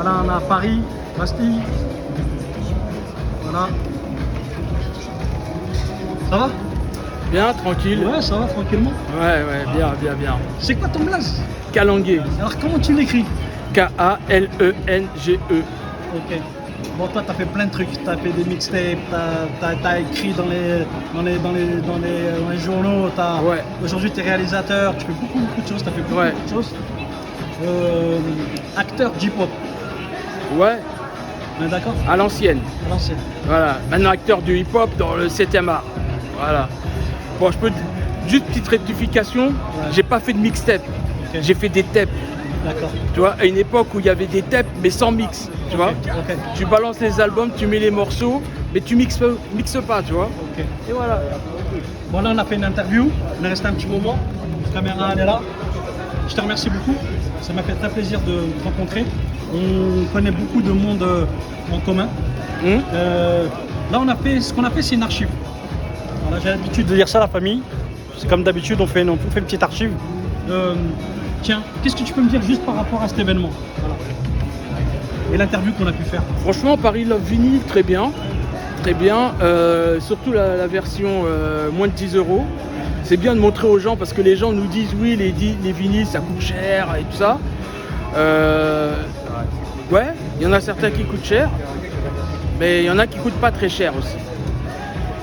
Voilà, on a Paris, Bastille. Voilà. Ça va? Bien, tranquille. Ouais, ça va, tranquillement. Ouais, bien. C'est quoi ton blaze? Kalangué. Alors, comment tu l'écris? K-A-L-E-N-G-E. Ok. Bon, toi, t'as fait plein de trucs. T'as fait des mixtapes, t'as écrit dans les journaux. Ouais. Aujourd'hui, t'es réalisateur. Tu fais beaucoup de choses. T'as fait beaucoup de choses. Acteur J-pop. Ouais, On est d'accord? à l'ancienne. À l'ancienne. Voilà. Maintenant acteur du hip-hop dans le 7e art. Voilà. Bon, je peux juste petite rectification. Ouais. J'ai pas fait de mixtape. Ok. J'ai fait des tapes. D'accord. Tu vois, à une époque où il y avait des tapes mais sans mix. Tu vois. Ok. Tu balances les albums, tu mets les morceaux, mais tu mixes pas, tu vois. Ok. Et voilà. Bon, là, on a fait une interview. On est resté un petit moment. La caméra, elle est là. Je te remercie beaucoup. Ça m'a fait très plaisir de te rencontrer. On connaît beaucoup de monde en commun. Là, on a fait, ce qu'on a fait, c'est une archive. Voilà, j'ai l'habitude de dire ça à la famille. C'est comme d'habitude, on fait une petite archive. Tiens, qu'est-ce que tu peux me dire juste par rapport à cet événement? Voilà. Et l'interview qu'on a pu faire. Franchement, Paris Love Vinyl, très bien. Très bien. Surtout la version moins de 10 €. C'est bien de montrer aux gens parce que les gens nous disent oui, les vinyles ça coûte cher et tout ça. Ouais, il y en a certains qui coûtent cher, mais il y en a qui coûtent pas très cher aussi.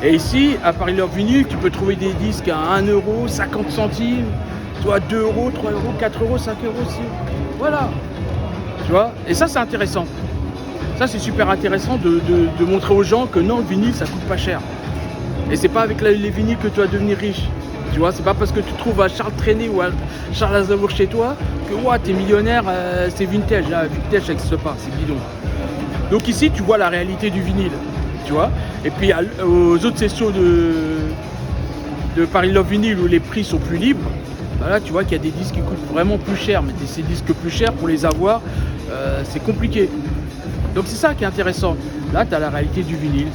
Et ici, à Paris Love Vinyl, tu peux trouver des disques à 1 €, 50 centimes, soit 2 €, 3 €, 4 €, 5 € aussi. Voilà. Tu vois? Et ça, c'est intéressant. Ça, c'est super intéressant de montrer aux gens que non, le vinyle, ça coûte pas cher. Et c'est pas avec les vinyles que tu vas devenir riche. Tu vois, c'est pas parce que tu trouves à Charles Trenet ou à Charles Aznavour chez toi que ouais, t'es millionnaire, c'est vintage. Là, vintage, ça n'existe pas, c'est bidon. Donc ici, tu vois la réalité du vinyle. Tu vois. Et puis aux autres sessions de Paris Love Vinyl où les prix sont plus libres, bah là, tu vois qu'il y a des disques qui coûtent vraiment plus cher. Mais ces disques plus chers, pour les avoir, c'est compliqué. Donc c'est ça qui est intéressant. Là, tu as la réalité du vinyle.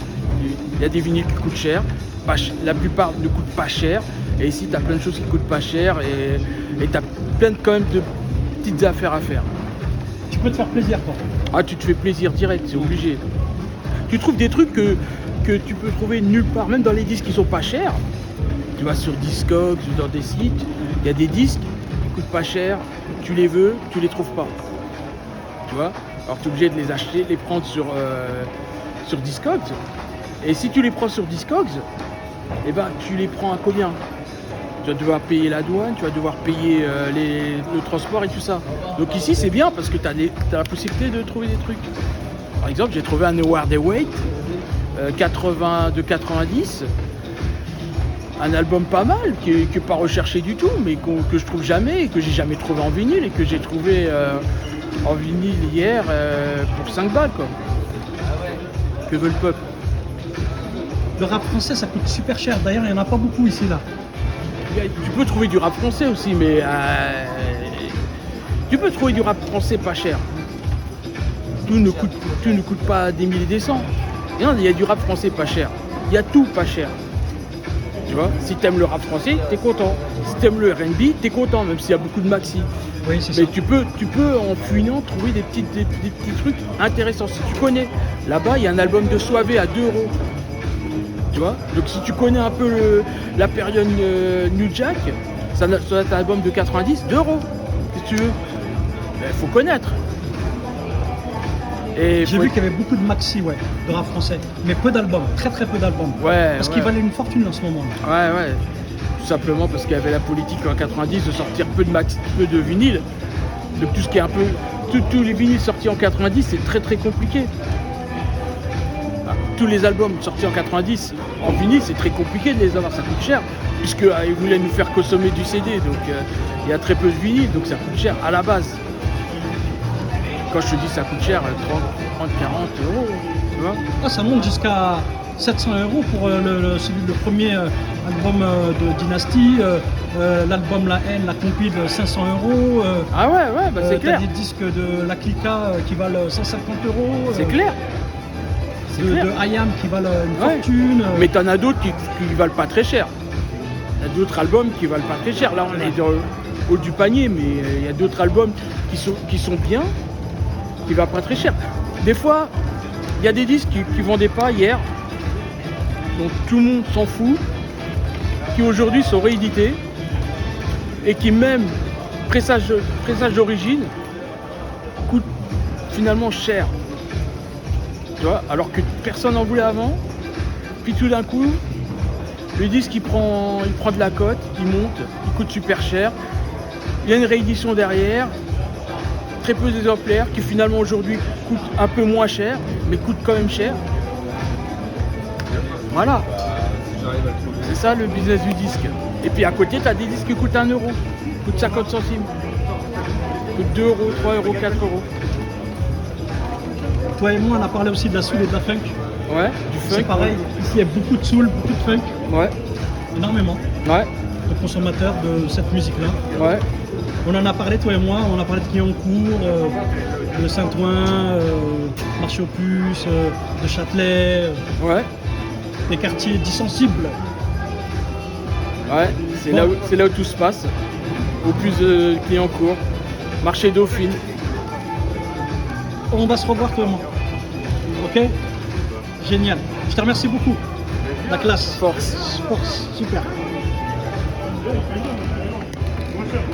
Il y a des vinyles qui coûtent cher. La plupart ne coûtent pas cher. Et ici, tu as plein de choses qui coûtent pas cher. Et tu as plein quand même de petites affaires à faire. Tu peux te faire plaisir, quoi. Ah, tu te fais plaisir direct, c'est obligé. Tu trouves des trucs que tu peux trouver nulle part, même dans les disques qui sont pas chers. Tu vas sur Discogs ou dans des sites, il y a des disques qui coûtent pas cher. Tu les veux, tu les trouves pas. Tu vois? Alors tu es obligé de les acheter, les prendre sur Discogs. Et si tu les prends sur Discogs, eh ben, tu les prends à combien? Tu vas devoir payer la douane, tu vas devoir payer le transport et tout ça. Donc ici c'est bien parce que tu as la possibilité de trouver des trucs. Par exemple, j'ai trouvé un No Hard Weight de 90, un album pas mal, qui n'est pas recherché du tout, mais que je trouve jamais, et que j'ai jamais trouvé en vinyle, et que j'ai trouvé en vinyle hier pour 5 balles, quoi. Que veut le peuple? Le rap français, ça coûte super cher. D'ailleurs, il n'y en a pas beaucoup ici, là. Tu peux trouver du rap français aussi, mais tu peux trouver du rap français pas cher. Tout ne coûte pas des milliers et des cents. Non, il y a du rap français pas cher. Il y a tout pas cher. Tu vois, si t'aimes le rap français, t'es content. Si t'aimes le R&B, t'es content, même s'il y a beaucoup de maxi. Oui, c'est Mais ça. tu peux en fouinant trouver des petits trucs intéressants. Si tu connais, là-bas, il y a un album de Soivé à 2 €. Tu vois. Donc si tu connais un peu la période New Jack, ça doit être un album de 90, 2 €. Si tu veux. Il faut connaître. J'ai vu qu'il y avait beaucoup de maxi, ouais, de rap français, mais peu d'albums, très très peu d'albums. Ouais. Parce qu'ils valaient une fortune en ce moment. Ouais. Tout simplement parce qu'il y avait la politique en 90 de sortir peu de vinyles. Donc tout ce qui est un peu. Tous les vinyles sortis en 90, c'est très très compliqué. Tous les albums sortis en 90 en vinyle, c'est très compliqué de les avoir, ça coûte cher. Puisqu'ils voulaient nous faire consommer du CD, donc il y a très peu de vinyles, donc ça coûte cher à la base. Quand je te dis ça coûte cher, 30, 40 €, tu vois. Ah, ça monte jusqu'à 700 € pour le premier album de Dynasty, l'album La Haine, la compil de 500 €. Ah ouais, bah c'est clair. T'as des disques de La Clica qui valent 150 €. C'est clair. De IAM qui valent une fortune. Mais t'en as d'autres qui valent pas très cher. Il y a d'autres albums qui valent pas très cher. Là, on est dans le haut du panier, mais il y a d'autres albums qui sont bien. qui va pas très cher. Des fois, il y a des disques qui vendaient pas hier, donc tout le monde s'en fout, qui aujourd'hui sont réédités et qui même pressage d'origine coûtent finalement cher. Tu vois, alors que personne n'en voulait avant, puis tout d'un coup, le disque il prend de la cote, il monte, il coûte super cher. Il y a une réédition derrière, très peu d'exemplaires qui finalement aujourd'hui coûtent un peu moins cher, mais coûtent quand même cher. Voilà. C'est ça le business du disque. Et puis à côté, tu as des disques qui coûtent 1 euro, qui coûtent 50 centimes, qui coûtent 2 euros, 3 euros, 4 euros. Toi et moi, on a parlé aussi de la soul et de la funk. Ouais, du funk. C'est pareil, ici il y a beaucoup de soul, beaucoup de funk, Ouais, énormément ouais, de consommateurs de cette musique-là. ouais. On en a parlé, toi et moi, on a parlé de Clignancourt, de Saint-Ouen, Marché aux Puces, de Châtelet, Ouais, des quartiers dits sensibles. ouais, c'est là où tout se passe. Au plus de Clignancourt, marché Dauphine. On va se revoir, toi et moi. Ok? Génial. Je te remercie beaucoup. La classe. Force. Force, super.